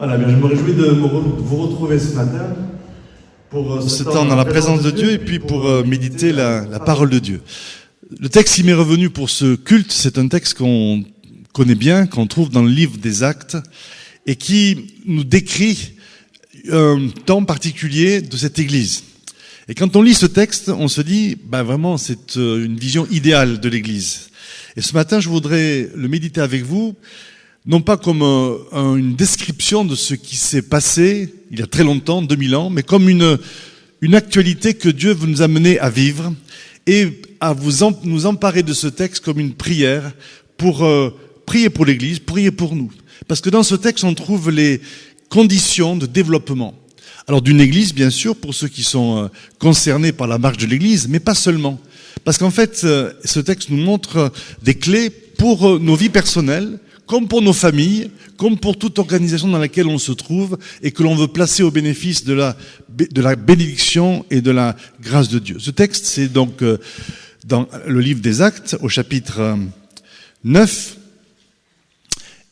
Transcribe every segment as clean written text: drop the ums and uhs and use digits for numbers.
Voilà, bien, je me réjouis de vous retrouver ce matin pour ce temps dans la présence de Dieu et puis pour méditer la parole de Dieu. Le texte qui m'est revenu pour ce culte, c'est un texte qu'on connaît bien, qu'on trouve dans le livre des Actes et qui nous décrit un temps particulier de cette église. Et quand on lit ce texte, on se dit, vraiment, c'est une vision idéale de l'église. Et ce matin, je voudrais le méditer avec vous, non pas comme une description de ce qui s'est passé il y a très longtemps, 2000 ans, mais comme une actualité que Dieu veut nous amener à vivre et à nous emparer de ce texte comme une prière pour prier pour l'Église, prier pour nous. Parce que dans ce texte, on trouve les conditions de développement. Alors d'une Église, bien sûr, pour ceux qui sont concernés par la marche de l'Église, mais pas seulement. Parce qu'en fait, ce texte nous montre des clés pour nos vies personnelles, comme pour nos familles, comme pour toute organisation dans laquelle on se trouve et que l'on veut placer au bénéfice de la bénédiction et de la grâce de Dieu. Ce texte, c'est donc dans le livre des Actes, au chapitre 9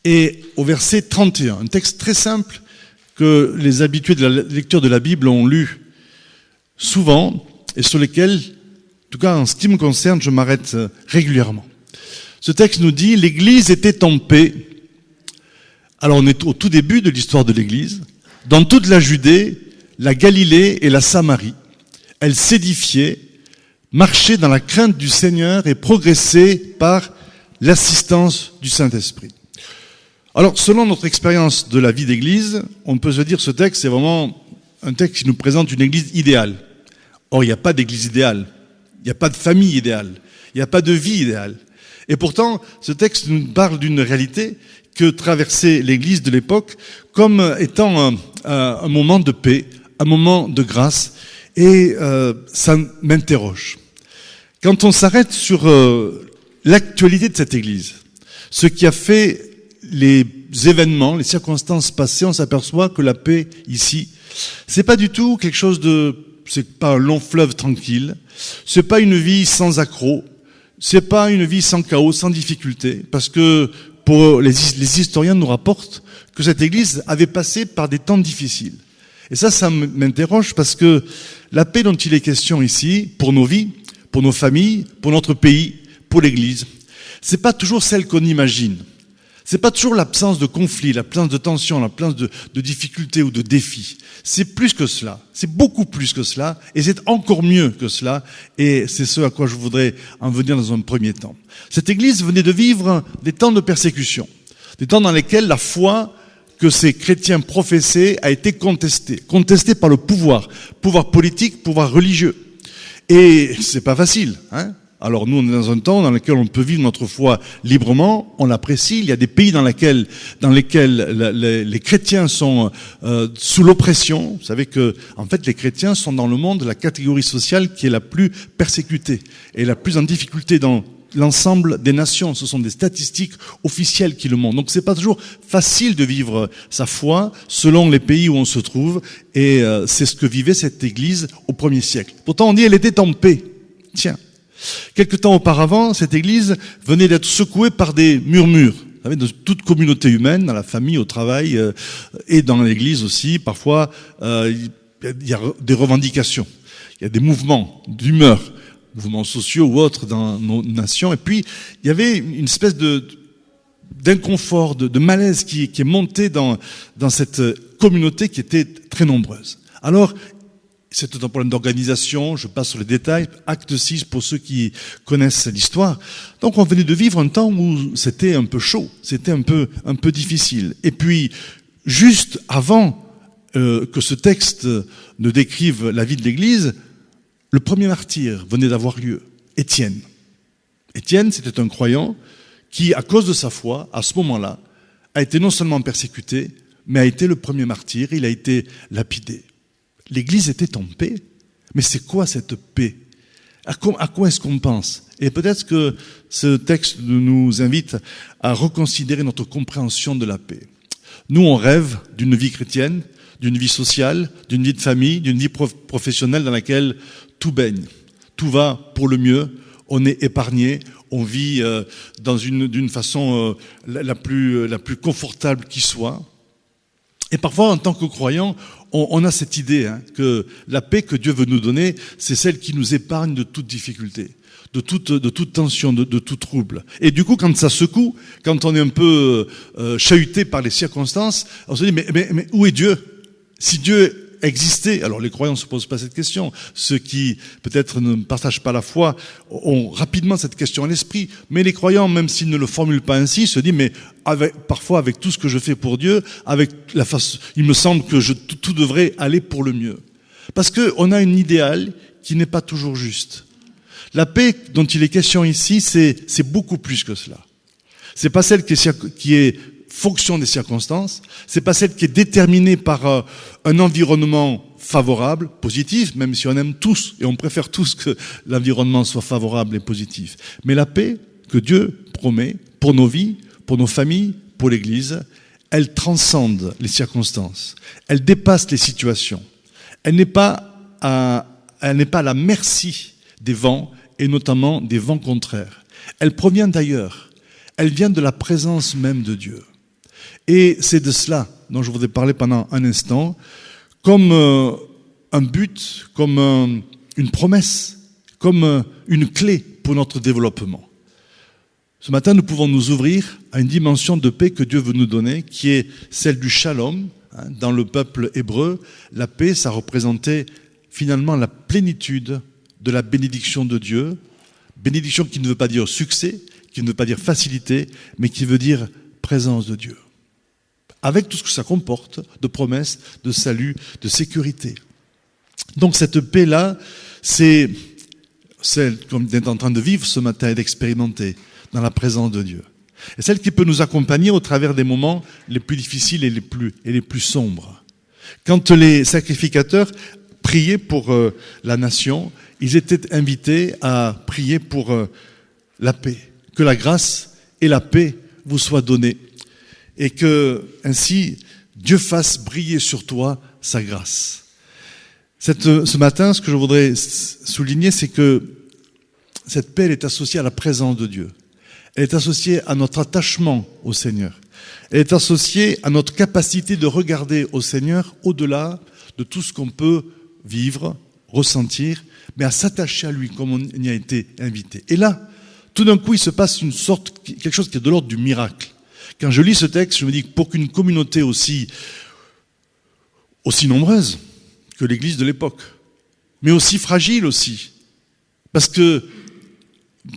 et au verset 31. Un texte très simple que les habitués de la lecture de la Bible ont lu souvent et sur lesquels, en tout cas en ce qui me concerne, je m'arrête régulièrement. Ce texte nous dit « L'Église était en paix ». Alors on est au tout début de l'histoire de l'Église. Dans toute la Judée, la Galilée et la Samarie, elle s'édifiait, marchait dans la crainte du Seigneur et progressait par l'assistance du Saint-Esprit. Alors selon notre expérience de la vie d'Église, on peut se dire ce texte c'est vraiment un texte qui nous présente une Église idéale. Or il n'y a pas d'Église idéale, il n'y a pas de famille idéale, il n'y a pas de vie idéale. Et pourtant, ce texte nous parle d'une réalité que traversait l'Église de l'époque comme étant un moment de paix, un moment de grâce. Et ça m'interroge. Quand on s'arrête sur l'actualité de cette Église, ce qui a fait les événements, les circonstances passées, on s'aperçoit que la paix ici, c'est pas du tout quelque chose c'est pas un long fleuve tranquille, c'est pas une vie sans accrocs. C'est pas une vie sans chaos, sans difficulté, parce que pour les historiens nous rapportent que cette Église avait passé par des temps difficiles. Et ça m'interroge parce que la paix dont il est question ici, pour nos vies, pour nos familles, pour notre pays, pour l'Église, c'est pas toujours celle qu'on imagine. C'est pas toujours l'absence de conflit, l'absence de tension, l'absence de difficultés ou de défis. C'est plus que cela. C'est beaucoup plus que cela. Et c'est encore mieux que cela. Et c'est ce à quoi je voudrais en venir dans un premier temps. Cette Église venait de vivre des temps de persécution. Des temps dans lesquels la foi que ces chrétiens professaient a été contestée. Contestée par le pouvoir politique, pouvoir religieux. Et c'est pas facile, hein. Alors nous, on est dans un temps dans lequel on peut vivre notre foi librement, on l'apprécie. Il y a des pays dans lesquels les chrétiens sont sous l'oppression. Vous savez que, en fait, les chrétiens sont dans le monde la catégorie sociale qui est la plus persécutée et la plus en difficulté dans l'ensemble des nations. Ce sont des statistiques officielles qui le montrent. Donc c'est pas toujours facile de vivre sa foi selon les pays où on se trouve. Et c'est ce que vivait cette Église au 1er siècle. Pourtant, on dit elle était en paix. Tiens. Quelque temps auparavant, cette Église venait d'être secouée par des murmures. Vous savez, de toute communauté humaine, dans la famille, au travail et dans l'Église aussi, parfois il y a des revendications, il y a des mouvements d'humeur, mouvements sociaux ou autres dans nos nations. Et puis il y avait une espèce d'inconfort, de malaise qui est monté dans cette communauté qui était très nombreuse. Alors c'est un problème d'organisation, je passe sur les détails, acte 6 pour ceux qui connaissent l'histoire. Donc on venait de vivre un temps où c'était un peu chaud, c'était un peu difficile. Et puis, juste avant que ce texte ne décrive la vie de l'Église, le premier martyr venait d'avoir lieu, Étienne. Étienne, c'était un croyant qui, à cause de sa foi, à ce moment-là, a été non seulement persécuté, mais a été le premier martyr, il a été lapidé. L'Église était en paix, mais c'est quoi cette paix? À quoi est-ce qu'on pense? Et peut-être que ce texte nous invite à reconsidérer notre compréhension de la paix. Nous, on rêve d'une vie chrétienne, d'une vie sociale, d'une vie de famille, d'une vie professionnelle dans laquelle tout baigne, tout va pour le mieux, on est épargné, on vit d'une façon la plus confortable qui soit. Et parfois, en tant que croyants, on a cette idée que la paix que Dieu veut nous donner, c'est celle qui nous épargne de toute difficulté, de toute tension, de tout trouble. Et du coup, quand ça secoue, quand on est un peu chahuté par les circonstances, on se dit, mais où est Dieu? Si Dieu existait, alors les croyants ne se posent pas cette question. Ceux qui peut-être ne partagent pas la foi ont rapidement cette question à l'esprit. Mais les croyants, même s'ils ne le formulent pas ainsi, se disent, mais parfois avec tout ce que je fais pour Dieu, avec la façon, il me semble que tout devrait aller pour le mieux. Parce qu'on a un idéal qui n'est pas toujours juste. La paix dont il est question ici, c'est beaucoup plus que cela. C'est pas celle qui est fonction des circonstances, c'est pas celle qui est déterminée par un environnement favorable, positif, même si on aime tous et on préfère tous que l'environnement soit favorable et positif. Mais la paix que Dieu promet pour nos vies, pour nos familles, pour l'Église, elle transcende les circonstances, elle dépasse les situations. Elle n'est pas à la merci des vents et notamment des vents contraires. Elle provient d'ailleurs, elle vient de la présence même de Dieu. Et c'est de cela dont je voudrais parler pendant un instant, comme un but, comme une promesse, comme une clé pour notre développement. Ce matin, nous pouvons nous ouvrir à une dimension de paix que Dieu veut nous donner, qui est celle du shalom. Dans le peuple hébreu, la paix, ça représentait finalement la plénitude de la bénédiction de Dieu, bénédiction qui ne veut pas dire succès, qui ne veut pas dire facilité, mais qui veut dire présence de Dieu. Avec tout ce que ça comporte de promesses, de salut, de sécurité. Donc cette paix-là, c'est celle qu'on est en train de vivre ce matin et d'expérimenter dans la présence de Dieu. Et celle qui peut nous accompagner au travers des moments les plus difficiles et les plus sombres. Quand les sacrificateurs priaient pour la nation, ils étaient invités à prier pour la paix. Que la grâce et la paix vous soient données. Et que, ainsi, Dieu fasse briller sur toi sa grâce. Ce matin, ce que je voudrais souligner, c'est que cette paix, elle est associée à la présence de Dieu. Elle est associée à notre attachement au Seigneur. Elle est associée à notre capacité de regarder au Seigneur au-delà de tout ce qu'on peut vivre, ressentir, mais à s'attacher à lui comme on y a été invité. Et là, tout d'un coup, il se passe quelque chose qui est de l'ordre du miracle. Quand je lis ce texte, je me dis que pour qu'une communauté aussi nombreuse que l'Église de l'époque, mais aussi fragile aussi, parce que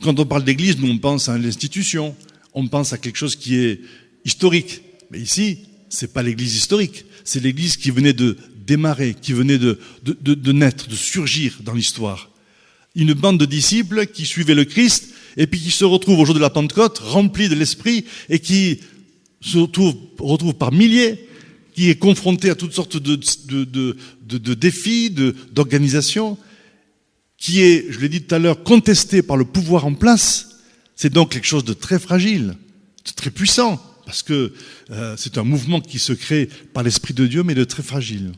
quand on parle d'Église, nous on pense à l'institution, on pense à quelque chose qui est historique. Mais ici, c'est pas l'Église historique, c'est l'Église qui venait de démarrer, qui venait de naître, de surgir dans l'histoire. Une bande de disciples qui suivaient le Christ et puis qui se retrouvent au jour de la Pentecôte remplis de l'Esprit et qui se retrouvent par milliers, qui est confronté à toutes sortes de défis, d'organisations, qui est, je l'ai dit tout à l'heure, contesté par le pouvoir en place. C'est donc quelque chose de très fragile, de très puissant, parce que c'est un mouvement qui se crée par l'Esprit de Dieu, mais de très fragile.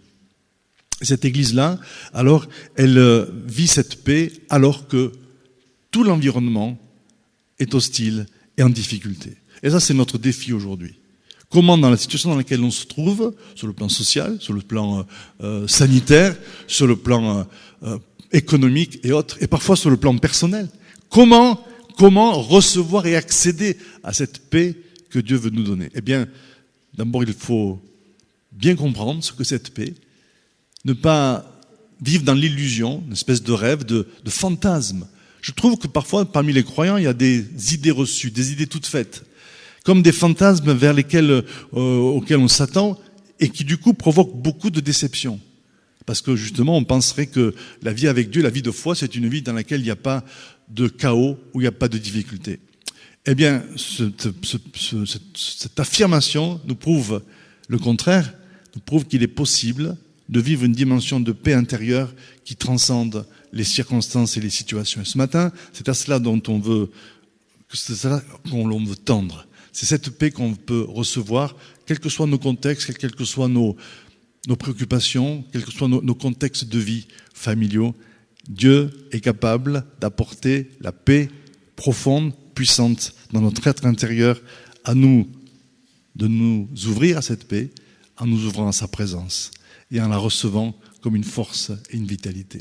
Et cette Église-là, alors, elle vit cette paix alors que tout l'environnement est hostile et en difficulté. Et ça, c'est notre défi aujourd'hui. Comment, dans la situation dans laquelle on se trouve, sur le plan social, sur le plan sanitaire, sur le plan économique et autres, et parfois sur le plan personnel, comment recevoir et accéder à cette paix que Dieu veut nous donner? Eh bien, d'abord, il faut bien comprendre ce que cette paix, ne pas vivre dans l'illusion, une espèce de rêve, de fantasme. Je trouve que parfois, parmi les croyants, il y a des idées reçues, des idées toutes faites, comme des fantasmes vers auxquels on s'attend et qui du coup provoquent beaucoup de déception. Parce que justement, on penserait que la vie avec Dieu, la vie de foi, c'est une vie dans laquelle il n'y a pas de chaos, où il n'y a pas de difficulté. Eh bien, cette affirmation nous prouve le contraire, nous prouve qu'il est possible de vivre une dimension de paix intérieure qui transcende les circonstances et les situations. Et ce matin, c'est à cela c'est cela qu'on veut tendre. C'est cette paix qu'on peut recevoir, quels que soient nos contextes, quelles que soient nos préoccupations, quels que soient nos contextes de vie familiaux. Dieu est capable d'apporter la paix profonde, puissante dans notre être intérieur, à nous de nous ouvrir à cette paix, en nous ouvrant à sa présence et en la recevant comme une force et une vitalité.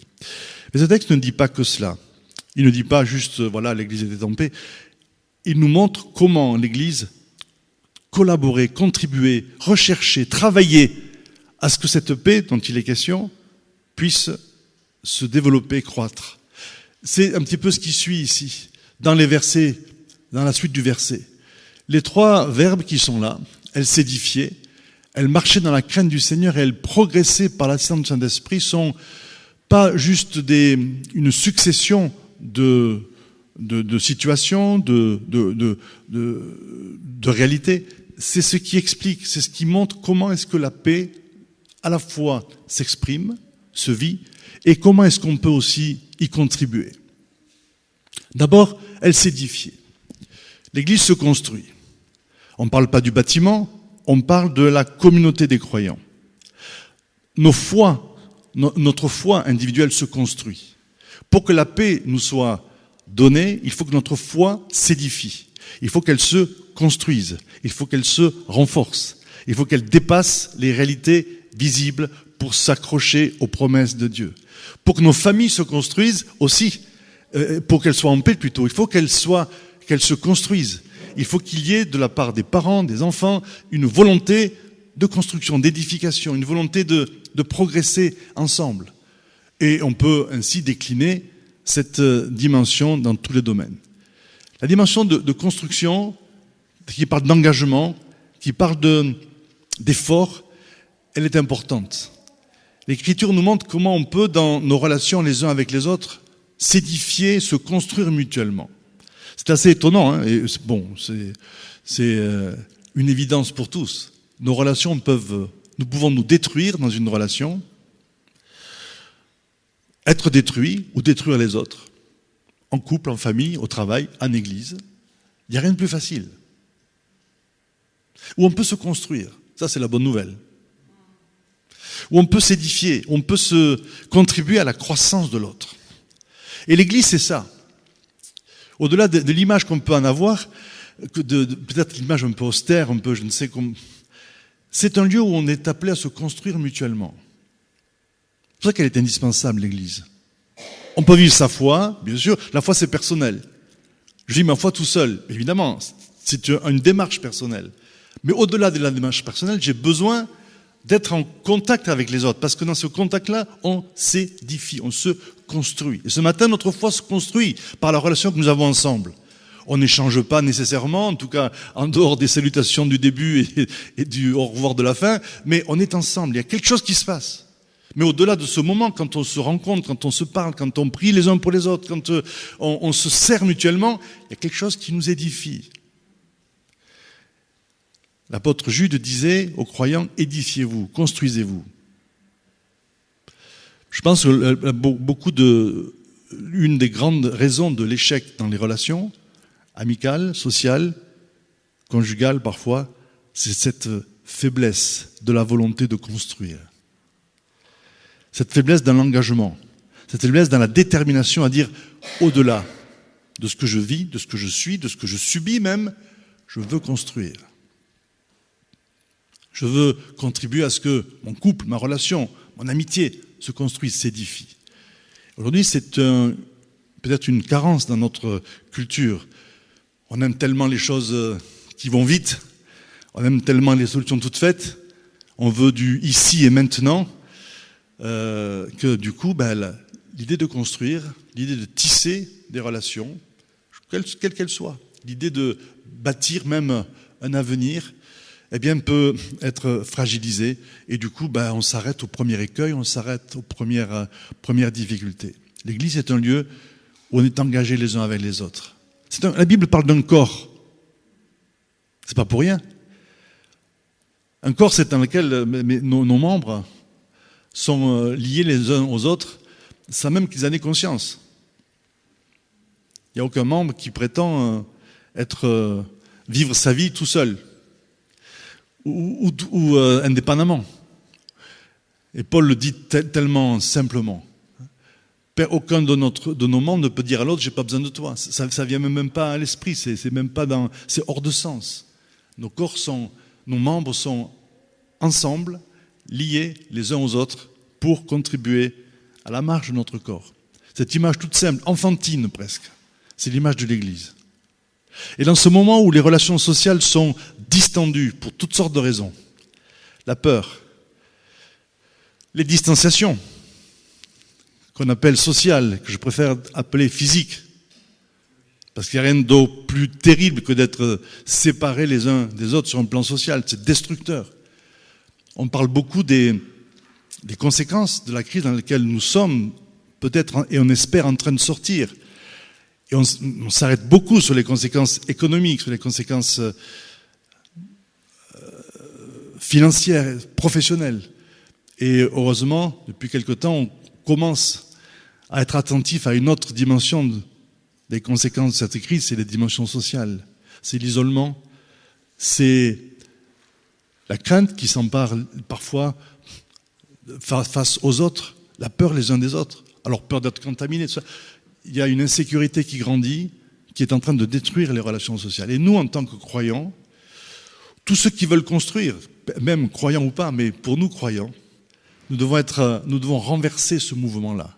Mais ce texte ne dit pas que cela. Il ne dit pas juste, voilà, l'Église était en paix. Il nous montre comment l'Église collaborer, contribuer, rechercher, travailler à ce que cette paix dont il est question puisse se développer, croître. C'est un petit peu ce qui suit ici, dans les versets, dans la suite du verset. Les trois verbes qui sont là, elle s'édifiait, elle marchait dans la crainte du Seigneur et elle progressait par l'assistance du Saint-Esprit, sont pas juste une succession de situations, de réalités. C'est ce qui explique, c'est ce qui montre comment est-ce que la paix, à la fois, s'exprime, se vit, et comment est-ce qu'on peut aussi y contribuer. D'abord, elle s'édifiait. L'Église se construit. On ne parle pas du bâtiment, on parle de la communauté des croyants. Notre foi individuelle se construit. Pour que la paix nous soit donnée, il faut que notre foi s'édifie. Il faut qu'elle se construise. Il faut qu'elle se renforce. Il faut qu'elle dépasse les réalités visibles pour s'accrocher aux promesses de Dieu. Pour que nos familles se construisent aussi, pour qu'elles soient en paix plutôt, il faut qu'elles se construisent. Il faut qu'il y ait de la part des parents, des enfants, une volonté de construction, d'édification, une volonté de progresser ensemble. Et on peut ainsi décliner cette dimension dans tous les domaines. La dimension de construction, qui parle d'engagement, qui parle d'effort, elle est importante. L'Écriture nous montre comment on peut, dans nos relations les uns avec les autres, s'édifier, se construire mutuellement. C'est assez étonnant, hein, et bon, c'est une évidence pour tous. Nos relations nous pouvons nous détruire dans une relation, être détruits ou détruire les autres, en couple, en famille, au travail, en église. Il n'y a rien de plus facile. Où on peut se construire, ça c'est la bonne nouvelle. Où on peut s'édifier, où on peut se contribuer à la croissance de l'autre. Et l'Église, c'est ça. Au-delà de l'image qu'on peut en avoir, peut-être l'image un peu austère, un peu, je ne sais comment, c'est un lieu où on est appelé à se construire mutuellement. C'est pour ça qu'elle est indispensable, l'Église. On peut vivre sa foi, bien sûr, la foi c'est personnel. Je vis ma foi tout seul, évidemment, c'est une démarche personnelle. Mais au-delà de la démarche personnelle, j'ai besoin d'être en contact avec les autres, parce que dans ce contact-là, on s'édifie, on se construit. Et ce matin, notre foi se construit par la relation que nous avons ensemble. On n'échange pas nécessairement, en tout cas en dehors des salutations du début et du au revoir de la fin, mais on est ensemble, il y a quelque chose qui se passe. Mais au-delà de ce moment, quand on se rencontre, quand on se parle, quand on prie les uns pour les autres, quand on se sert mutuellement, il y a quelque chose qui nous édifie. L'apôtre Jude disait aux croyants, édifiez-vous, construisez-vous. Je pense que une des grandes raisons de l'échec dans les relations, amicales, sociales, conjugales parfois, c'est cette faiblesse de la volonté de construire. Cette faiblesse dans l'engagement, cette faiblesse dans la détermination à dire au-delà de ce que je vis, de ce que je suis, de ce que je subis même, je veux construire. Je veux contribuer à ce que mon couple, ma relation, mon amitié se construise, s'édifie. Aujourd'hui, c'est peut-être une carence dans notre culture. On aime tellement les choses qui vont vite, on aime tellement les solutions toutes faites, on veut du ici et maintenant, que du coup, l'idée de construire, l'idée de tisser des relations, quelles qu'elles soient, l'idée de bâtir même un avenir, eh bien, peut être fragilisée. Et du coup, on s'arrête au premier écueil, on s'arrête aux premières difficultés. L'Église est un lieu où on est engagés les uns avec les autres. La Bible parle d'un corps. C'est pas pour rien. Un corps, c'est dans lequel nos membres sont liés les uns aux autres sans même qu'ils en aient conscience. Il n'y a aucun membre qui prétend vivre sa vie tout seul ou indépendamment. Et Paul le dit tellement simplement. Aucun de nos membres ne peut dire à l'autre, j'ai pas besoin de toi. Ça vient même pas à l'esprit, c'est hors de sens. Nos membres sont ensemble, liés les uns aux autres, pour contribuer à la marche de notre corps. Cette image toute simple, enfantine presque, c'est l'image de l'Église. Et dans ce moment où les relations sociales sont distendues pour toutes sortes de raisons, la peur, les distanciations, qu'on appelle sociales, que je préfère appeler physiques, parce qu'il n'y a rien de plus terrible que d'être séparés les uns des autres sur un plan social, c'est destructeur. On parle beaucoup des conséquences de la crise dans laquelle nous sommes, peut-être, et on espère en train de sortir. Et on s'arrête beaucoup sur les conséquences économiques, sur les conséquences financières, professionnelles. Et heureusement, depuis quelque temps, on commence à être attentif à une autre dimension des conséquences de cette crise, c'est les dimensions sociales. C'est l'isolement, c'est la crainte qui s'empare parfois face aux autres, la peur les uns des autres. Alors peur d'être contaminé, tout ça. Il y a une insécurité qui grandit, qui est en train de détruire les relations sociales. Et nous, en tant que croyants, tous ceux qui veulent construire, même croyants ou pas, mais pour nous croyants, nous devons renverser ce mouvement-là.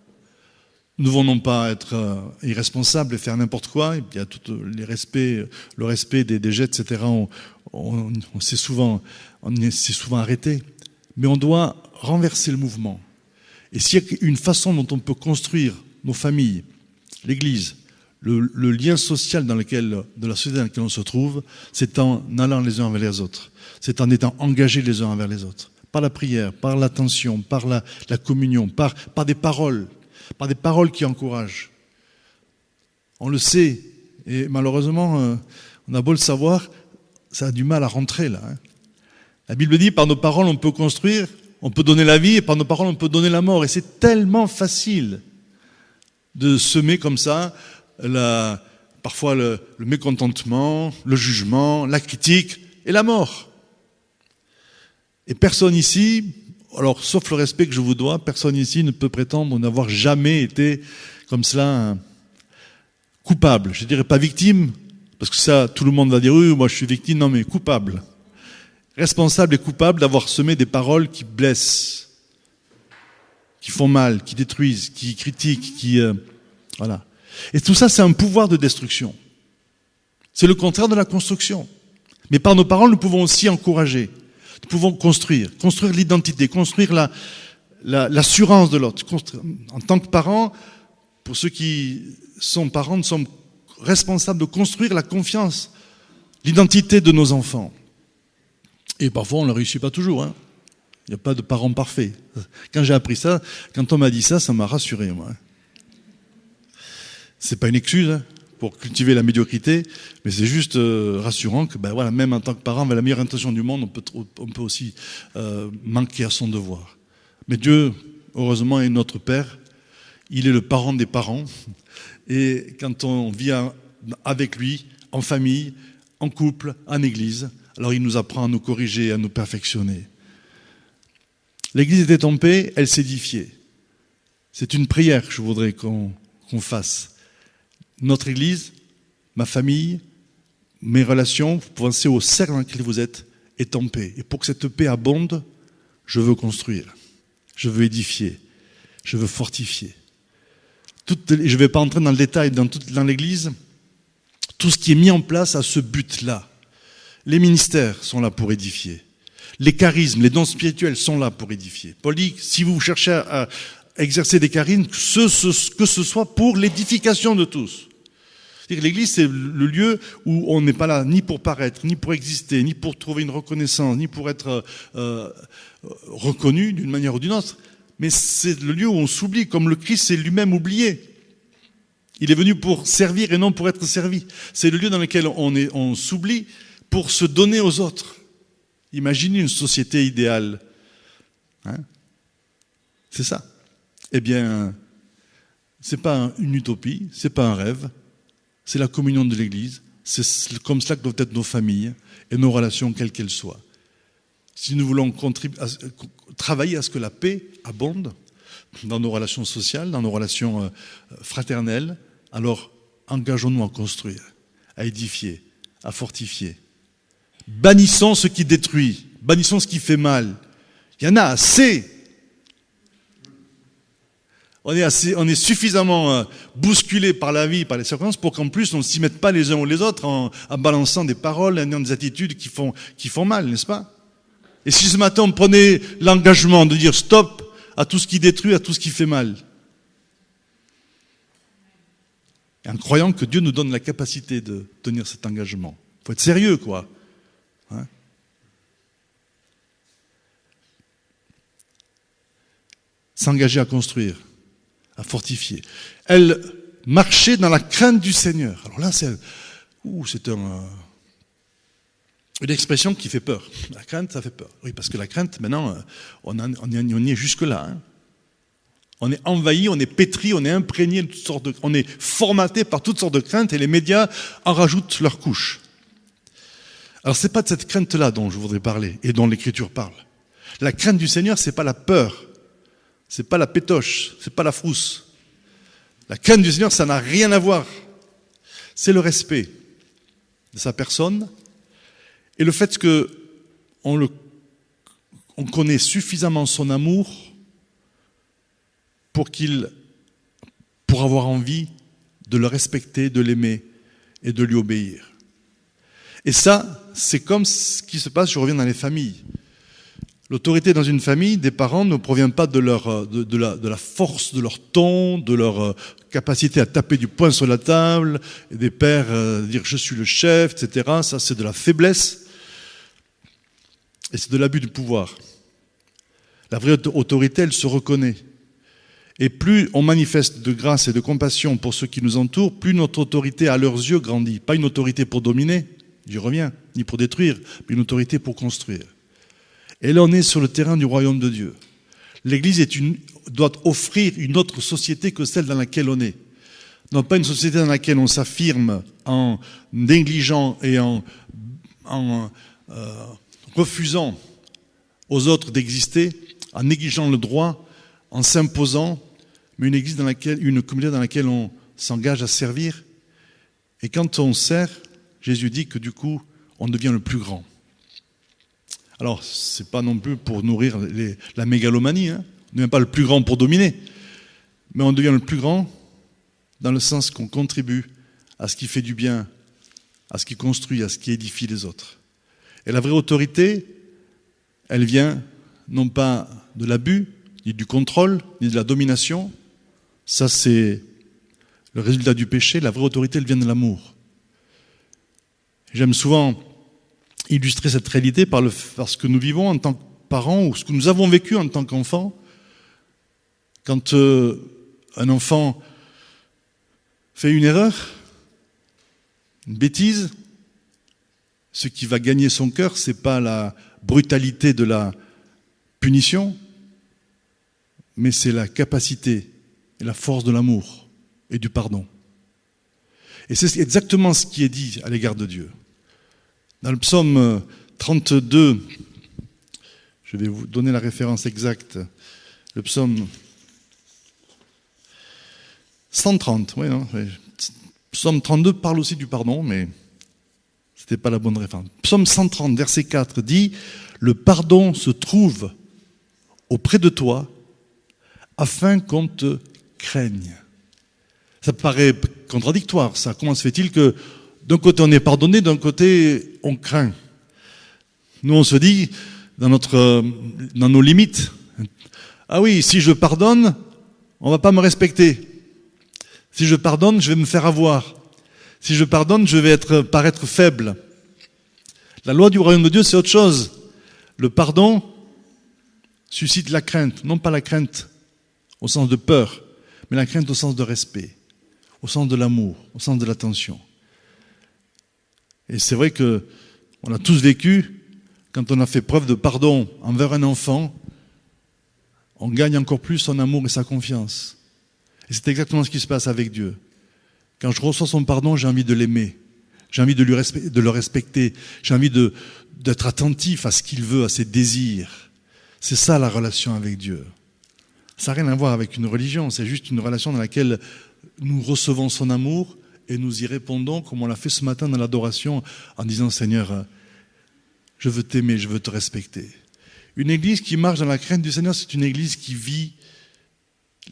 Nous devons non pas être irresponsables et faire n'importe quoi. Il y a tout le respect des gestes, etc. On s'est souvent arrêté. Mais on doit renverser le mouvement. Et s'il y a une façon dont on peut construire nos familles, l'Église, le lien social de la société dans laquelle on se trouve, c'est en allant les uns vers les autres. C'est en étant engagés les uns envers les autres. Par la prière, par l'attention, par la communion, par des paroles qui encouragent. On le sait, et malheureusement, on a beau le savoir, ça a du mal à rentrer là. La Bible dit, par nos paroles, on peut construire, on peut donner la vie, et par nos paroles, on peut donner la mort. Et c'est tellement facile de semer comme ça, parfois le mécontentement, le jugement, la critique et la mort. Et personne ici, alors sauf le respect que je vous dois, personne ici ne peut prétendre n'avoir jamais été comme cela coupable. Je ne dirais pas victime, parce que ça, tout le monde va dire, oui, moi je suis victime, non mais coupable. Responsable et coupable d'avoir semé des paroles qui blessent, qui font mal, qui détruisent, qui critiquent, voilà. Et tout ça, c'est un pouvoir de destruction. C'est le contraire de la construction. Mais par nos paroles, nous pouvons aussi encourager. Nous pouvons construire l'identité, construire l'assurance de l'autre. En tant que parents, pour ceux qui sont parents, nous sommes responsables de construire la confiance, l'identité de nos enfants. Et parfois, on ne réussit pas toujours. Il n'y a pas de parents parfaits. Quand j'ai appris ça, quand on m'a dit ça, ça m'a rassuré, moi. C'est pas une excuse pour cultiver la médiocrité, mais c'est juste rassurant que, même en tant que parent, avec la meilleure intention du monde, on peut aussi manquer à son devoir. Mais Dieu, heureusement, est notre Père. Il est le parent des parents. Et quand on vit avec lui, en famille, en couple, en église, alors il nous apprend à nous corriger, à nous perfectionner. L'église était en paix, elle s'édifiait. C'est une prière que je voudrais qu'on fasse. Notre église, ma famille, mes relations, vous pensez au cercle dans lequel vous êtes, est en paix. Et pour que cette paix abonde, je veux construire, je veux édifier, je veux fortifier. Je ne vais pas entrer dans le détail dans l'église, tout ce qui est mis en place à ce but-là. Les ministères sont là pour édifier. Les charismes, les dons spirituels sont là pour édifier. Paul dit, si vous cherchez à exercer des charismes, que ce soit pour l'édification de tous. C'est-à-dire que l'Église, c'est le lieu où on n'est pas là ni pour paraître, ni pour exister, ni pour trouver une reconnaissance, ni pour être reconnu d'une manière ou d'une autre. Mais c'est le lieu où on s'oublie, comme le Christ s'est lui-même oublié. Il est venu pour servir et non pour être servi. C'est le lieu dans lequel on s'oublie pour se donner aux autres. Imaginez une société idéale. C'est ça. Eh bien, c'est pas une utopie, c'est pas un rêve, c'est la communion de l'Église. C'est comme cela que doivent être nos familles et nos relations, quelles qu'elles soient. Si nous voulons travailler à ce que la paix abonde dans nos relations sociales, dans nos relations fraternelles, alors engageons-nous à construire, à édifier, à fortifier. Bannissons ce qui détruit, bannissons ce qui fait mal. Il y en a assez. On est suffisamment bousculé par la vie, par les circonstances, pour qu'en plus on ne s'y mette pas les uns ou les autres en balançant des paroles, en ayant des attitudes qui font mal, n'est-ce pas? Et si ce matin on prenait l'engagement de dire stop à tout ce qui détruit, à tout ce qui fait mal, et en croyant que Dieu nous donne la capacité de tenir cet engagement. Il faut être sérieux, quoi. Hein? S'engager à construire, à fortifier. Elle marchait dans la crainte du Seigneur. Alors là, c'est une expression qui fait peur. La crainte, ça fait peur. Oui, parce que la crainte, maintenant, on y est jusque-là. Hein. On est envahi, on est pétri, on est imprégné de toutes sortes on est formaté par toutes sortes de craintes et les médias en rajoutent leur couche. Alors c'est pas de cette crainte-là dont je voudrais parler et dont l'Écriture parle. La crainte du Seigneur, c'est pas la peur, c'est pas la pétoche, c'est pas la frousse. La crainte du Seigneur, ça n'a rien à voir. C'est le respect de sa personne et le fait que on connaît suffisamment son amour pour avoir envie de le respecter, de l'aimer et de lui obéir. Et ça, c'est comme ce qui se passe, je reviens dans les familles. L'autorité dans une famille des parents ne provient pas de la force de leur ton, de leur capacité à taper du poing sur la table, et des pères dire je suis le chef, etc. Ça, c'est de la faiblesse et c'est de l'abus de pouvoir. La vraie autorité, elle se reconnaît. Et plus on manifeste de grâce et de compassion pour ceux qui nous entourent, plus notre autorité à leurs yeux grandit. Pas une autorité pour dominer, j'y reviens, ni pour détruire, mais une autorité pour construire. Et là, on est sur le terrain du royaume de Dieu. L'Église doit offrir une autre société que celle dans laquelle on est. Non pas une société dans laquelle on s'affirme en négligeant et en refusant aux autres d'exister, en négligeant le droit, en s'imposant, mais une communauté dans laquelle on s'engage à servir. Et quand on sert, Jésus dit que du coup, on devient le plus grand. Alors, c'est pas non plus pour nourrir la mégalomanie, hein. On ne devient pas le plus grand pour dominer, mais on devient le plus grand dans le sens qu'on contribue à ce qui fait du bien, à ce qui construit, à ce qui édifie les autres. Et la vraie autorité, elle vient non pas de l'abus, ni du contrôle, ni de la domination. Ça, c'est le résultat du péché. La vraie autorité, elle vient de l'amour. J'aime souvent illustrer cette réalité par ce que nous vivons en tant que parents ou ce que nous avons vécu en tant qu'enfants. Quand un enfant fait une erreur, une bêtise, ce qui va gagner son cœur, c'est pas la brutalité de la punition, mais c'est la capacité et la force de l'amour et du pardon. Et c'est exactement ce qui est dit à l'égard de Dieu. Dans le psaume 32, je vais vous donner la référence exacte, le psaume 130, oui, non, psaume 32 parle aussi du pardon, mais c'était pas la bonne référence. Psaume 130, verset 4 dit « Le pardon se trouve auprès de toi afin qu'on te craigne. » Ça paraît contradictoire, ça. Comment se fait-il que d'un côté on est pardonné, d'un côté on craint? Nous on se dit, dans nos limites, ah oui, si je pardonne, on va pas me respecter. Si je pardonne, je vais me faire avoir. Si je pardonne, je vais paraître faible. La loi du royaume de Dieu, c'est autre chose. Le pardon suscite la crainte, non pas la crainte au sens de peur, mais la crainte au sens de respect, au sens de l'amour, au sens de l'attention. Et c'est vrai que on a tous vécu, quand on a fait preuve de pardon envers un enfant, on gagne encore plus son amour et sa confiance. Et c'est exactement ce qui se passe avec Dieu. Quand je reçois son pardon, j'ai envie de l'aimer. J'ai envie de le respecter. J'ai envie d'être attentif à ce qu'il veut, à ses désirs. C'est ça la relation avec Dieu. Ça n'a rien à voir avec une religion. C'est juste une relation dans laquelle nous recevons son amour et nous y répondons comme on l'a fait ce matin dans l'adoration en disant « Seigneur, je veux t'aimer, je veux te respecter. Une église qui marche dans la crainte du Seigneur, c'est une église qui vit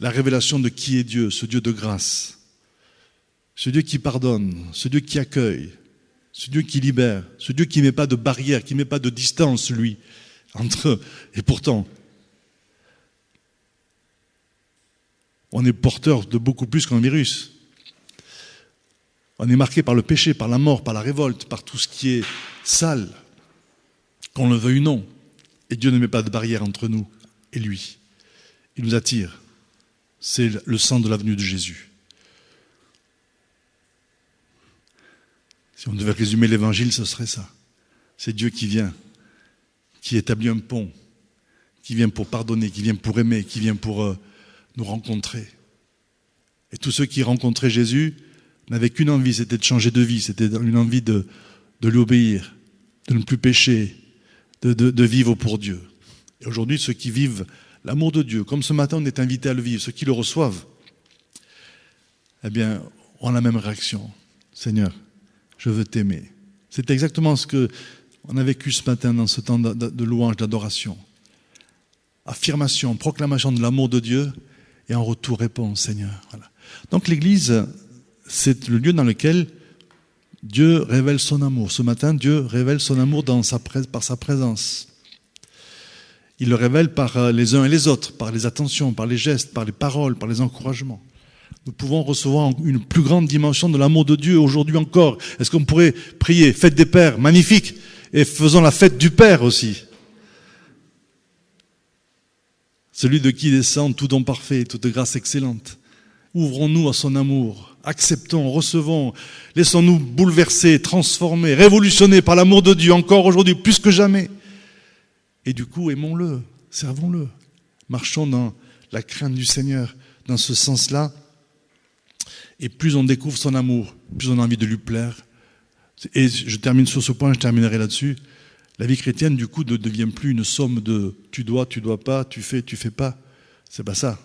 la révélation de qui est Dieu, ce Dieu de grâce, ce Dieu qui pardonne, ce Dieu qui accueille, ce Dieu qui libère, ce Dieu qui ne met pas de barrière, qui ne met pas de distance, lui, entre eux. Et pourtant, on est porteur de beaucoup plus qu'un virus. On est marqué par le péché, par la mort, par la révolte, par tout ce qui est sale, qu'on le veuille ou non. Et Dieu ne met pas de barrière entre nous et lui. Il nous attire. C'est le sang de l'avenue de Jésus. Si on devait résumer l'évangile, ce serait ça. C'est Dieu qui vient, qui établit un pont, qui vient pour pardonner, qui vient pour aimer, qui vient pour nous rencontrer. Et tous ceux qui rencontraient Jésus n'avaient qu'une envie, c'était de changer de vie, c'était une envie de lui obéir, de ne plus pécher, de vivre pour Dieu. Et aujourd'hui, ceux qui vivent l'amour de Dieu, comme ce matin on est invité à le vivre, ceux qui le reçoivent, eh bien, ont la même réaction. Seigneur, je veux t'aimer. C'est exactement ce qu'on a vécu ce matin dans ce temps de louange, d'adoration. Affirmation, proclamation de l'amour de Dieu, et en retour réponse, Seigneur. Voilà. Donc l'Église, c'est le lieu dans lequel Dieu révèle son amour. Ce matin, Dieu révèle son amour par sa présence. Il le révèle par les uns et les autres, par les attentions, par les gestes, par les paroles, par les encouragements. Nous pouvons recevoir une plus grande dimension de l'amour de Dieu aujourd'hui encore. Est-ce qu'on pourrait prier, fête des pères, magnifique, et faisons la fête du Père aussi. Celui de qui descend tout don parfait, toute grâce excellente. Ouvrons-nous à son amour, acceptons, recevons, laissons-nous bouleverser, transformer, révolutionner par l'amour de Dieu encore aujourd'hui, plus que jamais. Et du coup, aimons-le, servons-le. Marchons dans la crainte du Seigneur, dans ce sens-là. Et plus on découvre son amour, plus on a envie de lui plaire. Et je termine sur ce point, je terminerai là-dessus. La vie chrétienne, du coup, ne devient plus une somme de tu dois pas, tu fais pas. C'est pas ça.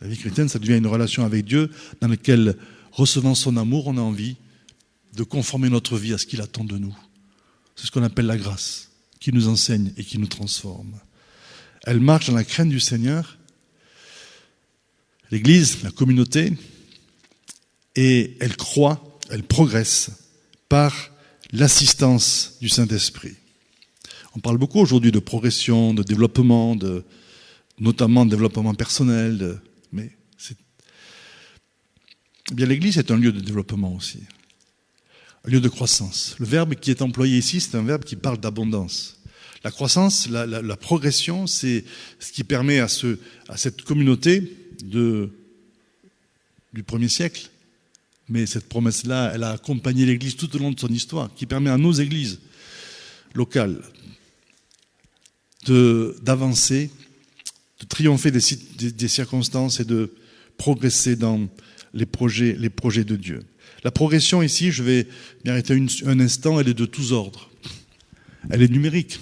La vie chrétienne, ça devient une relation avec Dieu dans laquelle, recevant son amour, on a envie de conformer notre vie à ce qu'il attend de nous. C'est ce qu'on appelle la grâce, qui nous enseigne et qui nous transforme. Elle marche dans la crainte du Seigneur, l'Église, la communauté, et elle croît, elle progresse par l'assistance du Saint-Esprit. On parle beaucoup aujourd'hui de progression, de développement, notamment de développement personnel, mais bien l'Église est un lieu de développement aussi, un lieu de croissance. Le verbe qui est employé ici, c'est un verbe qui parle d'abondance. La croissance, la progression, c'est ce qui permet à cette communauté du premier siècle, mais cette promesse-là, elle a accompagné l'Église tout au long de son histoire, qui permet à nos églises locales d'avancer, de triompher des circonstances et de progresser dans les projets de Dieu. La progression ici, je vais m'arrêter un instant, elle est de tous ordres. Elle est numérique.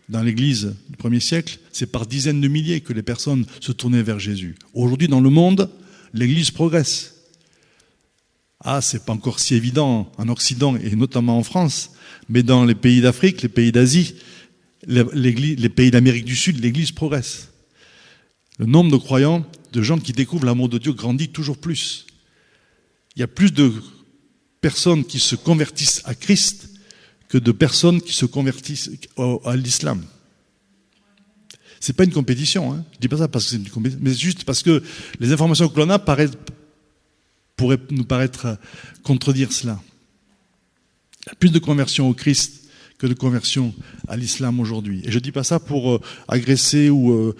Dans l'Église du premier siècle, c'est par dizaines de milliers que les personnes se tournaient vers Jésus. Aujourd'hui, dans le monde, l'Église progresse. C'est pas encore si évident en Occident et notamment en France, mais dans les pays d'Afrique, les pays d'Asie, les pays d'Amérique du Sud, l'Église progresse. Le nombre de croyants, de gens qui découvrent l'amour de Dieu grandit toujours plus. Il y a plus de personnes qui se convertissent à Christ que de personnes qui se convertissent à l'islam. C'est pas une compétition, hein. Je dis pas ça parce que c'est une compétition, mais juste parce que les informations que l'on a pourraient nous paraître contredire cela. Il y a plus de conversion au Christ que de conversion à l'islam aujourd'hui. Et je dis pas ça pour agresser ou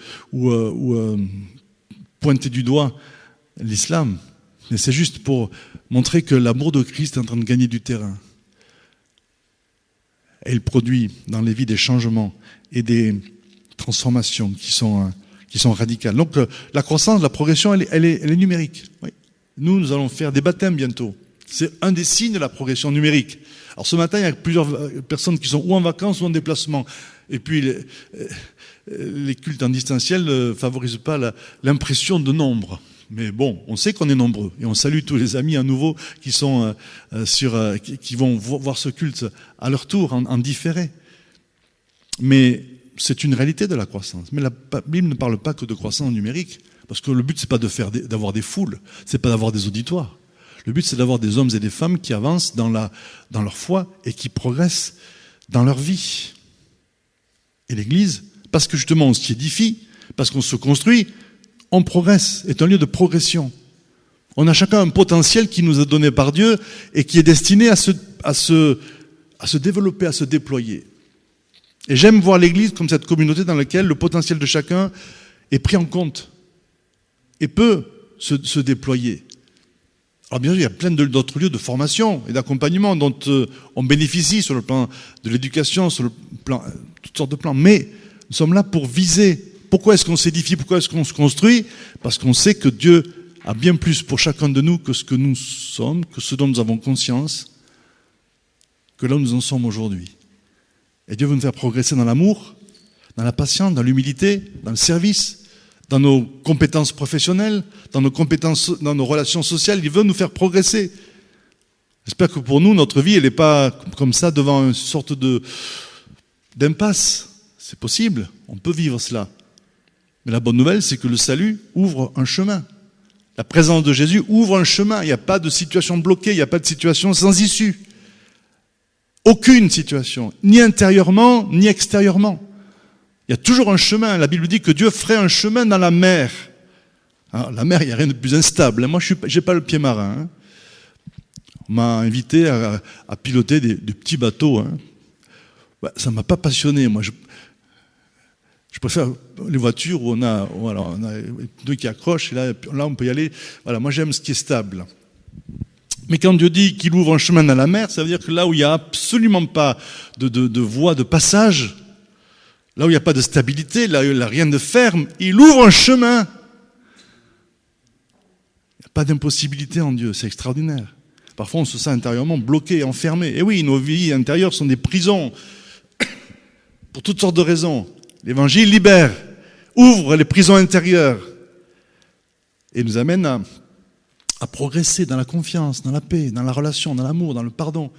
pointer du doigt l'islam, mais c'est juste pour montrer que l'amour de Christ est en train de gagner du terrain. Et il produit dans les vies des changements et des transformations qui sont radicales. Donc la croissance, la progression, elle est numérique. Oui. Nous allons faire des baptêmes bientôt. C'est un des signes de la progression numérique. Alors ce matin, il y a plusieurs personnes qui sont ou en vacances ou en déplacement. Et puis les cultes en distanciel ne favorisent pas l'impression de nombre. Mais bon, on sait qu'on est nombreux. Et on salue tous les amis à nouveau qui sont qui vont voir ce culte à leur tour, en différé. Mais c'est une réalité de la croissance. Mais la Bible ne parle pas que de croissance numérique, parce que le but, c'est pas d'avoir des foules, c'est pas d'avoir des auditoires. Le but, c'est d'avoir des hommes et des femmes qui avancent dans leur foi et qui progressent dans leur vie. Et l'Église, parce que justement on s'y édifie, parce qu'on se construit, on progresse, est un lieu de progression. On a chacun un potentiel qui nous est donné par Dieu et qui est destiné à se développer, à se déployer. Et j'aime voir l'Église comme cette communauté dans laquelle le potentiel de chacun est pris en compte et peut se déployer. Alors bien sûr, il y a plein d'autres lieux de formation et d'accompagnement dont on bénéficie sur le plan de l'éducation, sur le plan, toutes sortes de plans. Mais nous sommes là pour viser. Pourquoi est-ce qu'on s'édifie? Pourquoi est-ce qu'on se construit? Parce qu'on sait que Dieu a bien plus pour chacun de nous que ce que nous sommes, que ce dont nous avons conscience, que là où nous en sommes aujourd'hui. Et Dieu veut nous faire progresser dans l'amour, dans la patience, dans l'humilité, dans le service, dans nos compétences professionnelles, dans nos relations sociales. Il veut nous faire progresser. J'espère que pour nous, notre vie, elle n'est pas comme ça devant une sorte d'impasse. C'est possible, on peut vivre cela. Mais la bonne nouvelle, c'est que le salut ouvre un chemin. La présence de Jésus ouvre un chemin. Il n'y a pas de situation bloquée, il n'y a pas de situation sans issue. Aucune situation, ni intérieurement, ni extérieurement. Il y a toujours un chemin. La Bible dit que Dieu ferait un chemin dans la mer. Alors, la mer, il n'y a rien de plus instable. Moi, je n'ai pas le pied marin. On m'a invité à piloter des petits bateaux. Ça ne m'a pas passionné. Moi, je préfère les voitures où on a deux qui accrochent. Et là, on peut y aller. Voilà, moi, j'aime ce qui est stable. Mais quand Dieu dit qu'il ouvre un chemin dans la mer, ça veut dire que là où il n'y a absolument pas de voie de passage, là où il n'y a pas de stabilité, là où il n'y a rien de ferme, il ouvre un chemin. Il n'y a pas d'impossibilité en Dieu, c'est extraordinaire. Parfois on se sent intérieurement bloqué, enfermé. Et oui, nos vies intérieures sont des prisons, pour toutes sortes de raisons. L'Évangile libère, ouvre les prisons intérieures, et nous amène à progresser dans la confiance, dans la paix, dans la relation, dans l'amour, dans le pardon.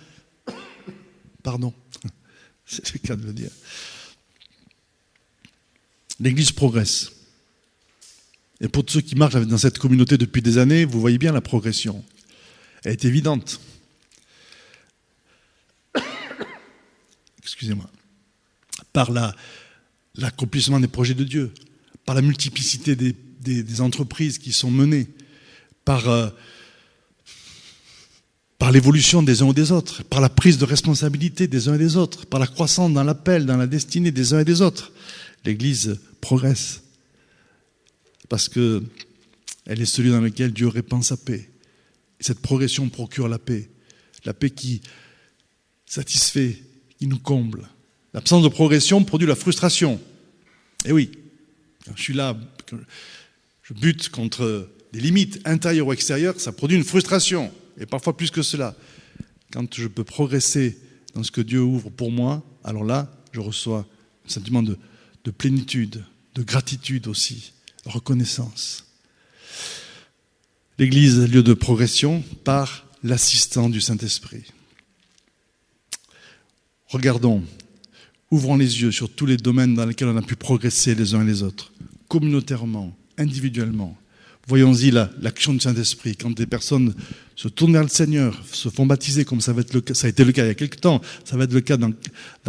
Pardon, c'est le cas de le dire. L'Église progresse. Et pour tous ceux qui marchent dans cette communauté depuis des années, vous voyez bien la progression. Elle est évidente. Excusez-moi. Par l'accomplissement des projets de Dieu, par la multiplicité des entreprises qui sont menées, par l'évolution des uns ou des autres, par la prise de responsabilité des uns et des autres, par la croissance dans l'appel, dans la destinée des uns et des autres. L'Église progresse parce qu'elle est celui dans lequel Dieu répand sa paix. Et cette progression procure la paix qui satisfait, qui nous comble. L'absence de progression produit la frustration. Et oui, quand je suis là, je bute contre des limites intérieures ou extérieures, ça produit une frustration, et parfois plus que cela. Quand je peux progresser dans ce que Dieu ouvre pour moi, alors là, je reçois un sentiment de plénitude, de gratitude aussi, de reconnaissance. L'Église, lieu de progression, par l'assistant du Saint-Esprit. Regardons, ouvrons les yeux sur tous les domaines dans lesquels on a pu progresser les uns et les autres, communautairement, individuellement. Voyons-y l'action du Saint-Esprit. Quand des personnes se tournent vers le Seigneur, se font baptiser, comme ça a été le cas il y a quelques temps, ça va être le cas dans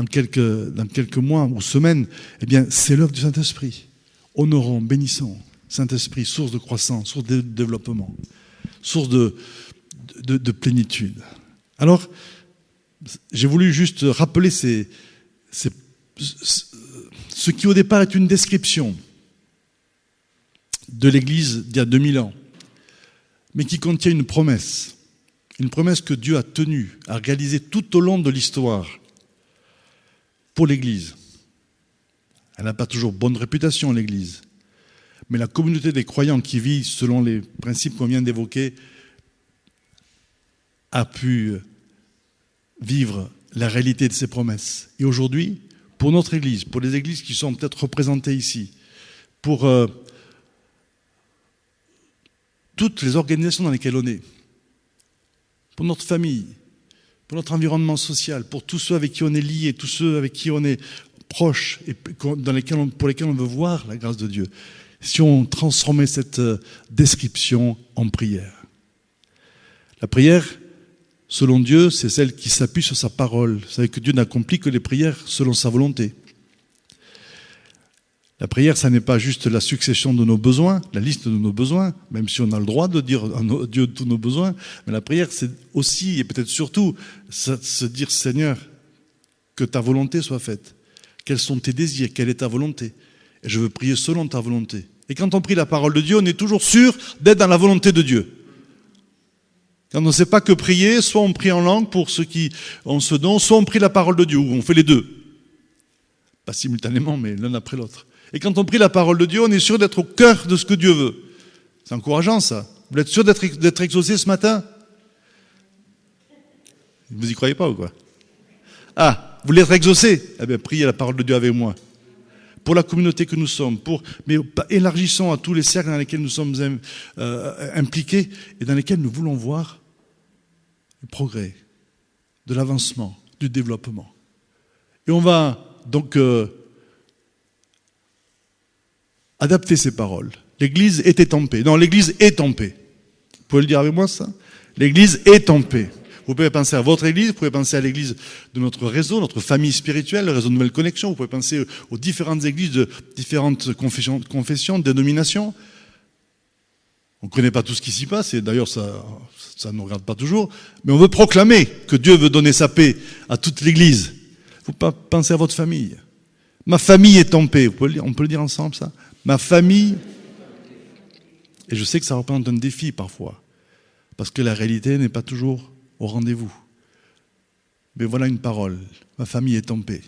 quelques mois ou semaines, eh bien, c'est l'œuvre du Saint-Esprit. Honorons, bénissons. Saint-Esprit, source de croissance, source de développement, source de plénitude. Alors, j'ai voulu juste rappeler ce qui au départ est une description de l'Église d'il y a 2000 ans, mais qui contient une promesse que Dieu a tenue, a réalisée tout au long de l'histoire pour l'Église. Elle n'a pas toujours bonne réputation, l'Église, mais la communauté des croyants qui vit selon les principes qu'on vient d'évoquer a pu vivre la réalité de ces promesses. Et aujourd'hui, pour notre Église, pour les églises qui sont peut-être représentées ici, pour toutes les organisations dans lesquelles on est, pour notre famille, pour notre environnement social, pour tous ceux avec qui on est liés, tous ceux avec qui on est proches et pour lesquels on veut voir la grâce de Dieu, si on transformait cette description en prière. La prière, selon Dieu, c'est celle qui s'appuie sur sa parole. Vous savez que Dieu n'accomplit que les prières selon sa volonté. La prière, ça n'est pas juste la succession de nos besoins, la liste de nos besoins, même si on a le droit de dire à Dieu tous nos besoins. Mais la prière, c'est aussi, et peut-être surtout, se dire, Seigneur, que ta volonté soit faite. Quels sont tes désirs? Quelle est ta volonté? Et je veux prier selon ta volonté. Et quand on prie la parole de Dieu, on est toujours sûr d'être dans la volonté de Dieu. Quand on ne sait pas que prier, soit on prie en langue pour ceux qui ont ce don, soit on prie la parole de Dieu, ou on fait les deux. Pas simultanément, mais l'un après l'autre. Et quand on prie la parole de Dieu, on est sûr d'être au cœur de ce que Dieu veut. C'est encourageant, ça. Vous êtes sûr d'être exaucé ce matin? Vous y croyez pas ou quoi? Ah, vous voulez être exaucé? Eh bien, priez la parole de Dieu avec moi. Pour la communauté que nous sommes, mais élargissons à tous les cercles dans lesquels nous sommes impliqués et dans lesquels nous voulons voir le progrès, de l'avancement, du développement. Et on va donc adapter ces paroles. L'Église était en paix. Non, l'Église est en paix. Vous pouvez le dire avec moi, ça? L'Église est en paix. Vous pouvez penser à votre Église, vous pouvez penser à l'Église de notre réseau, notre famille spirituelle, le réseau de Nouvelle Connexion, vous pouvez penser aux différentes églises de différentes confessions, dénominations. On ne connaît pas tout ce qui s'y passe, et d'ailleurs ça ne nous regarde pas toujours, mais on veut proclamer que Dieu veut donner sa paix à toute l'Église. Vous pouvez penser à votre famille. Ma famille est en paix. On peut le dire ensemble, ça? Ma famille. Et je sais que ça représente un défi parfois, parce que la réalité n'est pas toujours au rendez-vous. Mais voilà une parole. Ma famille est en paix.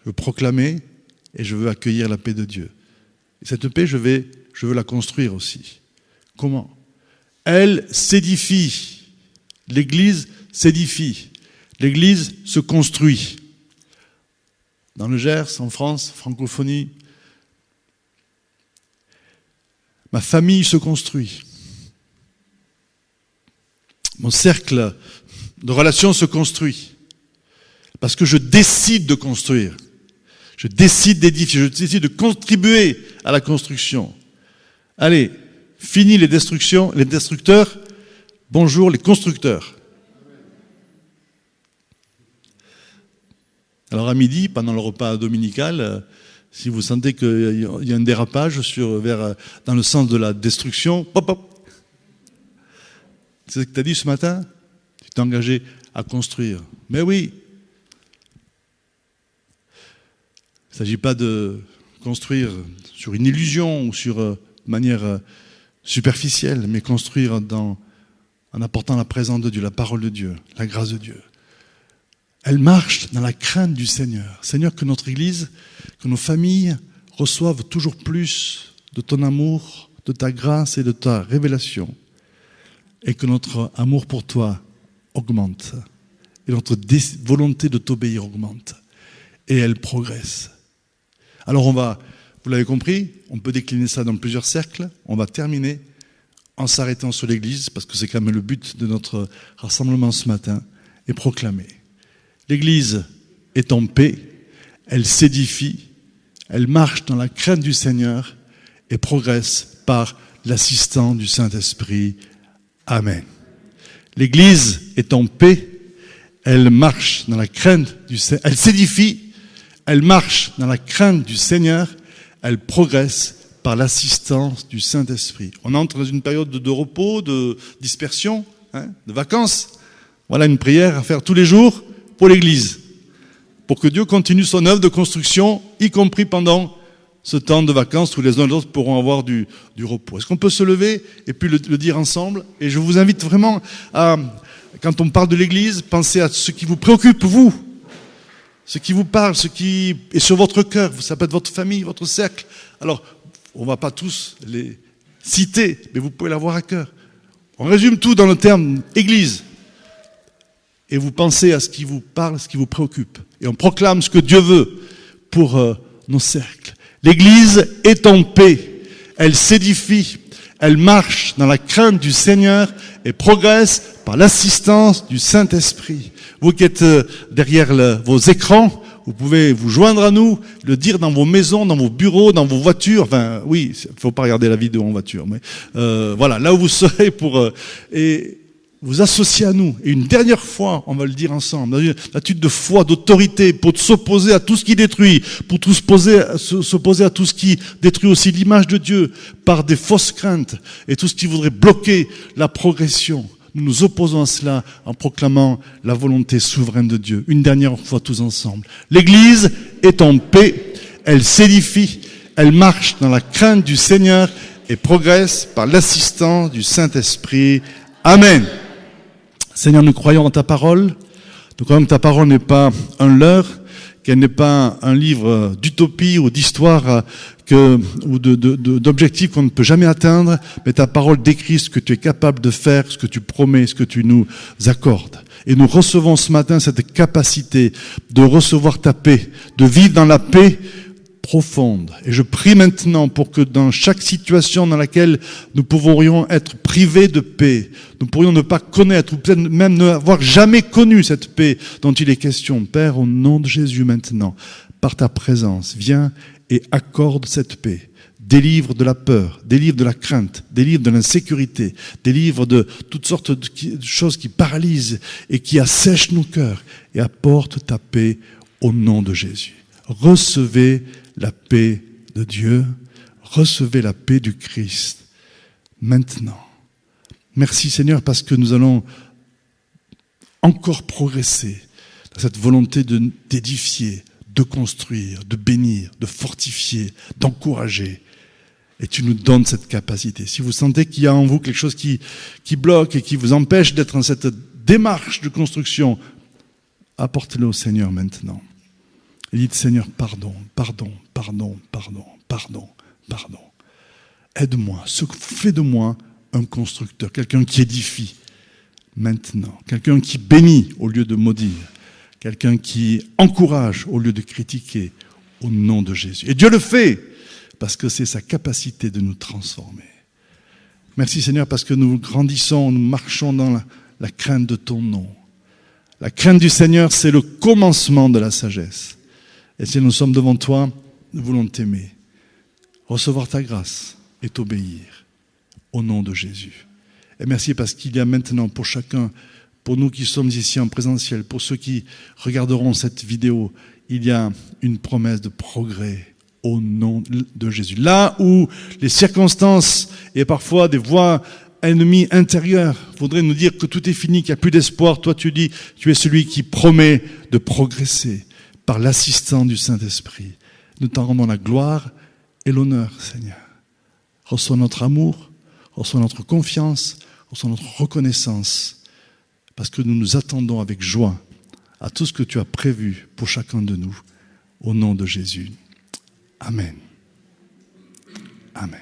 Je veux proclamer et je veux accueillir la paix de Dieu. Et cette paix, je veux la construire aussi. Comment? Elle s'édifie. L'Église s'édifie. L'Église se construit. Dans le Gers, en France, francophonie, ma famille se construit. Mon cercle de relations se construit. Parce que je décide de construire. Je décide d'édifier. Je décide de contribuer à la construction. Allez, fini les destructeurs. Bonjour les constructeurs. Alors à midi, pendant le repas dominical, si vous sentez qu'il y a un dérapage dans le sens de la destruction, hop, hop. C'est ce que tu as dit ce matin? Tu t'es engagé à construire. Mais oui. Il ne s'agit pas de construire sur une illusion ou de manière superficielle, mais construire en apportant la présence de Dieu, la parole de Dieu, la grâce de Dieu. Elle marche dans la crainte du Seigneur. Seigneur, que notre Église, que nos familles reçoivent toujours plus de ton amour, de ta grâce et de ta révélation. Et que notre amour pour toi augmente. Et notre volonté de t'obéir augmente. Et elle progresse. Alors vous l'avez compris, on peut décliner ça dans plusieurs cercles. On va terminer en s'arrêtant sur l'Église, parce que c'est quand même le but de notre rassemblement ce matin, et proclamer. L'Église est en paix, elle s'édifie, elle marche dans la crainte du Seigneur et progresse par l'assistant du Saint-Esprit. Amen. L'Église est en paix, elle marche dans la crainte du Seigneur, elle s'édifie, elle marche dans la crainte du Seigneur, elle progresse par l'assistance du Saint-Esprit. On entre dans une période de repos, de dispersion, de vacances. Voilà une prière à faire tous les jours pour l'Église, pour que Dieu continue son œuvre de construction, y compris pendant ce temps de vacances où les uns et les autres pourront avoir du repos. Est-ce qu'on peut se lever et puis le dire ensemble? Et je vous invite vraiment à, quand on parle de l'Église, pensez à ce qui vous préoccupe, vous, ce qui vous parle, ce qui est sur votre cœur. Ça peut être votre famille, votre cercle. Alors, on ne va pas tous les citer, mais vous pouvez l'avoir à cœur. On résume tout dans le terme Église. Et vous pensez à ce qui vous parle, ce qui vous préoccupe. Et on proclame ce que Dieu veut pour nos cercles. L'Église est en paix, elle s'édifie, elle marche dans la crainte du Seigneur et progresse par l'assistance du Saint-Esprit. Vous qui êtes derrière vos écrans vous pouvez vous joindre à nous, le dire dans vos maisons, dans vos bureaux, dans vos voitures. Enfin, oui, il faut pas regarder la vidéo en voiture, mais voilà, là où vous serez et vous associer à nous. Et une dernière fois, on va le dire ensemble, dans une attitude de foi, d'autorité, pour s'opposer à tout ce qui détruit, pour s'opposer à tout ce qui détruit aussi l'image de Dieu par des fausses craintes et tout ce qui voudrait bloquer la progression. Nous nous opposons à cela en proclamant la volonté souveraine de Dieu. Une dernière fois tous ensemble. L'Église est en paix, elle s'édifie, elle marche dans la crainte du Seigneur et progresse par l'assistance du Saint-Esprit. Amen. Seigneur, nous croyons en ta parole. Nous croyons que ta parole n'est pas un leurre, qu'elle n'est pas un livre d'utopie ou d'histoire ou d'objectifs qu'on ne peut jamais atteindre, mais ta parole décrit ce que tu es capable de faire, ce que tu promets, ce que tu nous accordes. Et nous recevons ce matin cette capacité de recevoir ta paix, de vivre dans la paix profonde. Et je prie maintenant pour que dans chaque situation dans laquelle nous pourrions être privés de paix, nous pourrions ne pas connaître, ou peut-être même n'avoir jamais connu cette paix dont il est question. Père, au nom de Jésus maintenant, par ta présence, viens et accorde cette paix. Délivre de la peur, délivre de la crainte, délivre de l'insécurité, délivre de toutes sortes de choses qui paralysent et qui assèchent nos cœurs, et apporte ta paix au nom de Jésus. Recevez la paix de Dieu, recevez la paix du Christ maintenant. Merci Seigneur parce que nous allons encore progresser dans cette volonté d'édifier, de construire, de bénir, de fortifier, d'encourager. Et tu nous donnes cette capacité. Si vous sentez qu'il y a en vous quelque chose qui bloque et qui vous empêche d'être dans cette démarche de construction, apportez-le au Seigneur maintenant. Et dites, Seigneur, pardon. Aide-moi, fais de moi un constructeur, quelqu'un qui édifie maintenant, quelqu'un qui bénit au lieu de maudire, quelqu'un qui encourage au lieu de critiquer, au nom de Jésus. Et Dieu le fait, parce que c'est sa capacité de nous transformer. Merci Seigneur, parce que nous grandissons, nous marchons dans la crainte de ton nom. La crainte du Seigneur, c'est le commencement de la sagesse. Et si nous sommes devant toi, nous voulons t'aimer, recevoir ta grâce et t'obéir au nom de Jésus. Et merci parce qu'il y a maintenant pour chacun, pour nous qui sommes ici en présentiel, pour ceux qui regarderont cette vidéo, il y a une promesse de progrès au nom de Jésus. Là où les circonstances et parfois des voix ennemies intérieures voudraient nous dire que tout est fini, qu'il n'y a plus d'espoir, toi tu dis, tu es celui qui promet de progresser par l'assistance du Saint-Esprit. Nous t'en rendons la gloire et l'honneur, Seigneur. Reçois notre amour, reçois notre confiance, reçois notre reconnaissance, parce que nous nous attendons avec joie à tout ce que tu as prévu pour chacun de nous, au nom de Jésus. Amen. Amen.